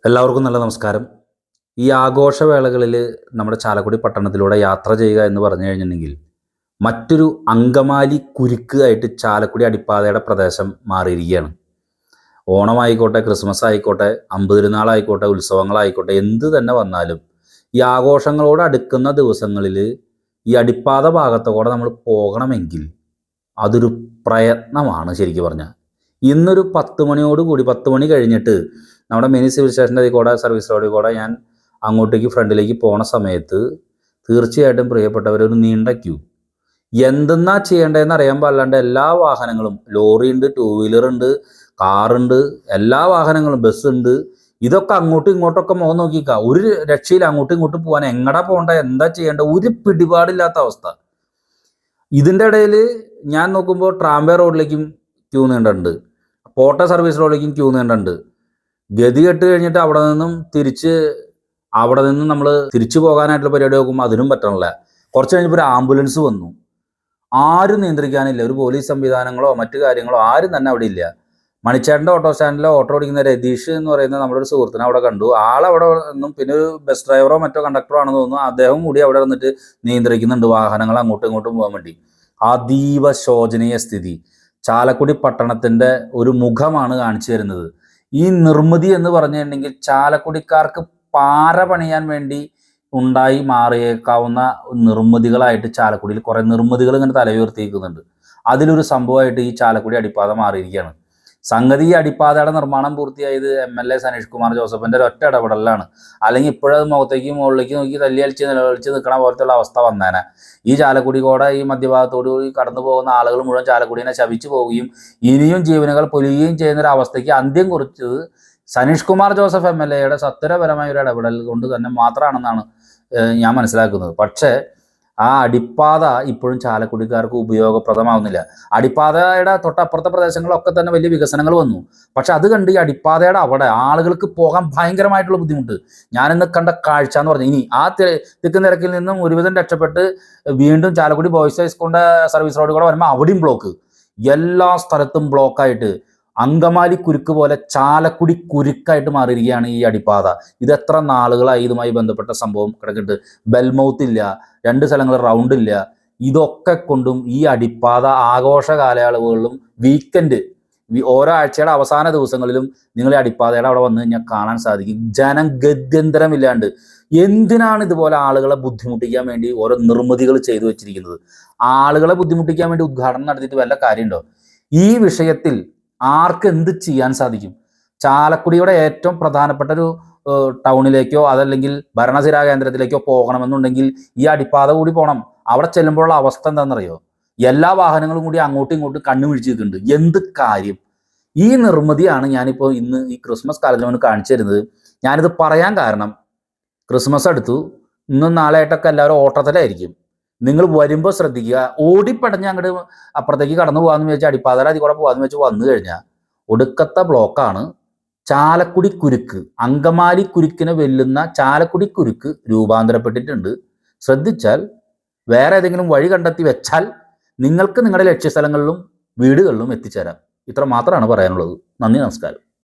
എല്ലാവർക്കും നല്ല നമസ്കാരം. ഈ ആഘോഷവേളകളിൽ നമ്മുടെ ചാലക്കുടി പട്ടണത്തിലൂടെ യാത്ര ചെയ്യുക എന്ന് പറഞ്ഞു കഴിഞ്ഞിട്ടുണ്ടെങ്കിൽ മറ്റൊരു അങ്കമാലി കുരുക്ക് ആയിട്ട് ചാലക്കുടി അടിപ്പാതയുടെ പ്രദേശം മാറിയിരിക്കുകയാണ്. ഓണമായിക്കോട്ടെ, ക്രിസ്മസ് ആയിക്കോട്ടെ, അമ്പതിരുന്നാളായിക്കോട്ടെ, ഉത്സവങ്ങളായിക്കോട്ടെ, എന്ത് തന്നെ വന്നാലും ഈ ആഘോഷങ്ങളോട് അടുക്കുന്ന ദിവസങ്ങളിൽ ഈ അടിപ്പാത ഭാഗത്തുകൂടെ നമ്മൾ പോകണമെങ്കിൽ അതൊരു പ്രയത്നമാണ്. ശരിക്കും പറഞ്ഞാൽ ഇന്നൊരു 10 മണി കഴിഞ്ഞിട്ട് നമ്മുടെ മിനി സിവിൽ സ്റ്റേഷൻ്റെ അതിൽ കൂടെ സർവീസ് റോഡിൽ കൂടെ ഞാൻ അങ്ങോട്ടേക്ക് ഫ്രണ്ടിലേക്ക് പോണ സമയത്ത് തീർച്ചയായിട്ടും പ്രിയപ്പെട്ടവരൊരു നീണ്ട ക്യൂ. എന്തെന്നാ ചെയ്യേണ്ടതെന്ന് അറിയാൻ പാടില്ലാണ്ട് എല്ലാ വാഹനങ്ങളും, ലോറി ഉണ്ട്, ടൂ വീലർ ഉണ്ട്, കാറുണ്ട്, എല്ലാ വാഹനങ്ങളും, ബസ്സുണ്ട്, ഇതൊക്കെ അങ്ങോട്ടും ഇങ്ങോട്ടൊക്കെ മുഖം നോക്കിക്കാം. ഒരു രക്ഷയിൽ അങ്ങോട്ടും ഇങ്ങോട്ടും പോകാൻ എങ്ങടാ പോകേണ്ട, എന്താ ചെയ്യേണ്ടത്, ഒരു പിടിപാടില്ലാത്ത അവസ്ഥ. ഇതിൻ്റെ ഇടയിൽ ഞാൻ നോക്കുമ്പോൾ ട്രാംവേ റോഡിലേക്കും ക്യൂ നീണ്ടുണ്ട്, പോട്ട സർവീസ് റോഡിലേക്കും ക്യൂ നീണ്ടുണ്ട്. ഗതി കെട്ട് കഴിഞ്ഞിട്ട് അവിടെ നിന്ന് നമ്മൾ തിരിച്ചു പോകാനായിട്ടുള്ള പരിപാടി നോക്കുമ്പോൾ അതിനും പറ്റണില്ല. കുറച്ച് കഴിഞ്ഞപ്പോൾ ഒരു ആംബുലൻസ് വന്നു. ആരും നിയന്ത്രിക്കാനില്ല. ഒരു പോലീസ് സംവിധാനങ്ങളോ മറ്റു കാര്യങ്ങളോ ആരും തന്നെ അവിടെ ഇല്ല. മണിച്ചേട്ടൻ്റെ ഓട്ടോ സ്റ്റാൻഡിലെ ഓട്ടോ ഓടിക്കുന്ന രതീഷ് എന്ന് പറയുന്ന നമ്മുടെ ഒരു സുഹൃത്തിനെ അവിടെ കണ്ടു. ആളവിടെ നിന്നും പിന്നെ ഒരു ബസ് ഡ്രൈവറോ മറ്റോ കണ്ടക്ടറോ ആണെന്ന് തോന്നുന്നു. അദ്ദേഹം കൂടി അവിടെ വന്നിട്ട് നിയന്ത്രിക്കുന്നുണ്ട് വാഹനങ്ങൾ അങ്ങോട്ടും ഇങ്ങോട്ടും പോകാൻ വേണ്ടി. അതീവ ശോചനീയ സ്ഥിതി. ചാലക്കുടി പട്ടണത്തിൻ്റെ ഒരു മുഖമാണ് കാണിച്ചു തരുന്നത്. ഈ നിർമ്മിതി എന്ന് പറഞ്ഞിട്ടുണ്ടെങ്കിൽ ചാലക്കുടിക്കാർക്ക് പാറ പണിയാൻ വേണ്ടി ഉണ്ടായി മാറിയേക്കാവുന്ന നിർമ്മിതികളായിട്ട് ചാലക്കുടിയിൽ കുറേ നിർമ്മിതികൾ ഇങ്ങനെ തലയുയർത്തിയിരിക്കുന്നുണ്ട്. അതിലൊരു സംഭവമായിട്ട് ഈ ചാലക്കുടി അടിപ്പാത മാറിയിരിക്കുകയാണ്. സംഗതി ഈ അടിപ്പാതയുടെ നിർമ്മാണം പൂർത്തിയായത് MLA സനീഷ് കുമാർ ജോസഫിൻ്റെ ഒറ്റ ഇടപെടലാണ്. അല്ലെങ്കിൽ ഇപ്പോഴത് മുകളിലേക്ക് നോക്കി തല്ലിയലിച്ച് നിലവിളിച്ച് നിൽക്കണ പോലത്തുള്ള അവസ്ഥ വന്നേനെ. ഈ ചാലക്കുടി കൂടെ ഈ മധ്യഭാഗത്തോടു കൂടി കടന്നു പോകുന്ന ആളുകൾ മുഴുവൻ ചാലക്കുടിനെ ശപിച്ചു പോവുകയും ഇനിയും ജീവനുകൾ പൊലിയുകയും ചെയ്യുന്നൊരു അവസ്ഥയ്ക്ക് അന്ത്യം കുറിച്ചത് സനീഷ് കുമാർ ജോസഫ് MLAയുടെ സത്വരപരമായ ഒരു ഇടപെടൽ കൊണ്ട് തന്നെ മാത്രമാണെന്നാണ് ഞാൻ മനസ്സിലാക്കുന്നത്. പക്ഷേ ആ അടിപ്പാത ഇപ്പോഴും ചാലക്കുടിക്കാർക്ക് ഉപയോഗപ്രദമാവുന്നില്ല. അടിപ്പാതയുടെ തൊട്ടപ്പുറത്തെ പ്രദേശങ്ങളിലൊക്കെ തന്നെ വലിയ വികസനങ്ങൾ വന്നു. പക്ഷെ അത് കണ്ട് ഈ അടിപ്പാതയുടെ അവിടെ ആളുകൾക്ക് പോകാൻ ഭയങ്കരമായിട്ടുള്ള ബുദ്ധിമുട്ട്. ഞാനിന്ന് കണ്ട കാഴ്ച എന്ന് പറഞ്ഞാൽ, ഇനി ആ തിക്കും തിരക്കിൽ നിന്നും ഒരുവിധം രക്ഷപ്പെട്ട് വീണ്ടും ചാലക്കുടി ബോയ്സ് ഹൈസ്കൂളിൻ്റെ സർവീസ് റോഡിൽ കൂടെ വരുമ്പോൾ അവിടെയും ബ്ലോക്ക്, എല്ലാ സ്ഥലത്തും ബ്ലോക്കായിട്ട് അങ്കമാലി കുരുക്ക് പോലെ ചാലക്കുടി കുരുക്കായിട്ട് മാറിയിരിക്കുകയാണ് ഈ അടിപ്പാത. ഇത് എത്ര നാളുകളായി ഇതുമായി ബന്ധപ്പെട്ട സംഭവം കിടക്കിട്ട്. ബെൽമൗത്ത് ഇല്ല, 2 സ്ഥലങ്ങൾ റൗണ്ട് ഇല്ല. ഇതൊക്കെ കൊണ്ടും ഈ അടിപ്പാത ആഘോഷ കാലയളവുകളിലും വീക്കെൻഡ് ഓരോ ആഴ്ചയുടെ അവസാന ദിവസങ്ങളിലും നിങ്ങൾ ഈ അടിപ്പാതയുടെ അവിടെ വന്നു കഴിഞ്ഞാൽ കാണാൻ സാധിക്കും. ജനം ഗത്യന്തരമില്ലാണ്ട് എന്തിനാണ് ഇതുപോലെ ആളുകളെ ബുദ്ധിമുട്ടിക്കാൻ വേണ്ടി ഓരോ നിർമ്മിതികൾ ചെയ്തു വെച്ചിരിക്കുന്നത്? ആളുകളെ ബുദ്ധിമുട്ടിക്കാൻ വേണ്ടി ഉദ്ഘാടനം നടത്തിയിട്ട് വല്ല കാര്യമുണ്ടോ? ഈ വിഷയത്തിൽ ആർക്ക് എന്ത് ചെയ്യാൻ സാധിക്കും? ചാലക്കുടിയുടെ ഏറ്റവും പ്രധാനപ്പെട്ട ഒരു ടൗണിലേക്കോ അതല്ലെങ്കിൽ ഭരണസിരാ കേന്ദ്രത്തിലേക്കോ പോകണമെന്നുണ്ടെങ്കിൽ ഈ അടിപ്പാത കൂടി പോകണം. അവിടെ ചെല്ലുമ്പോഴുള്ള അവസ്ഥ എന്താണെന്നറിയോ? എല്ലാ വാഹനങ്ങളും കൂടി അങ്ങോട്ടും ഇങ്ങോട്ടും കണ്ണു പിടിച്ച് നിൽക്കുന്നുണ്ട്. എന്ത് കാര്യം? ഈ നിർമ്മിതിയാണ് ഞാനിപ്പോൾ ഇന്ന് ഈ ക്രിസ്മസ് കാലത്തിന് മുന്നേ കാണിച്ചു തരുന്നത്. ഞാനിത് പറയാൻ കാരണം, ക്രിസ്മസ് അടുത്തു, ഇന്നും നാളെയായിട്ടൊക്കെ എല്ലാവരും ഓട്ടത്തിലായിരിക്കും. നിങ്ങൾ വരുമ്പോൾ ശ്രദ്ധിക്കുക. ഓടിപ്പടഞ്ഞ് അങ്ങോട്ട് അപ്പുറത്തേക്ക് കടന്നു പോകാമെന്ന് വെച്ചാൽ അടിപ്പാതയുടെ അതിൽ കൂടെ പോകാമെന്ന് വെച്ച് വന്നു കഴിഞ്ഞാൽ ഒടുക്കത്തെ ബ്ലോക്കാണ്. ചാലക്കുടി കുരുക്ക്, അങ്കമാലി കുരുക്കിനെ വെല്ലുന്ന ചാലക്കുടി കുരുക്ക് രൂപാന്തരപ്പെട്ടിട്ടുണ്ട്. ശ്രദ്ധിച്ചാൽ, വേറെ ഏതെങ്കിലും വഴി കണ്ടെത്തി വെച്ചാൽ നിങ്ങൾക്ക് നിങ്ങളുടെ ലക്ഷ്യസ്ഥലങ്ങളിലും വീടുകളിലും എത്തിച്ചേരാം. ഇത്ര മാത്രമാണ് പറയാനുള്ളത്. നന്ദി, നമസ്കാരം.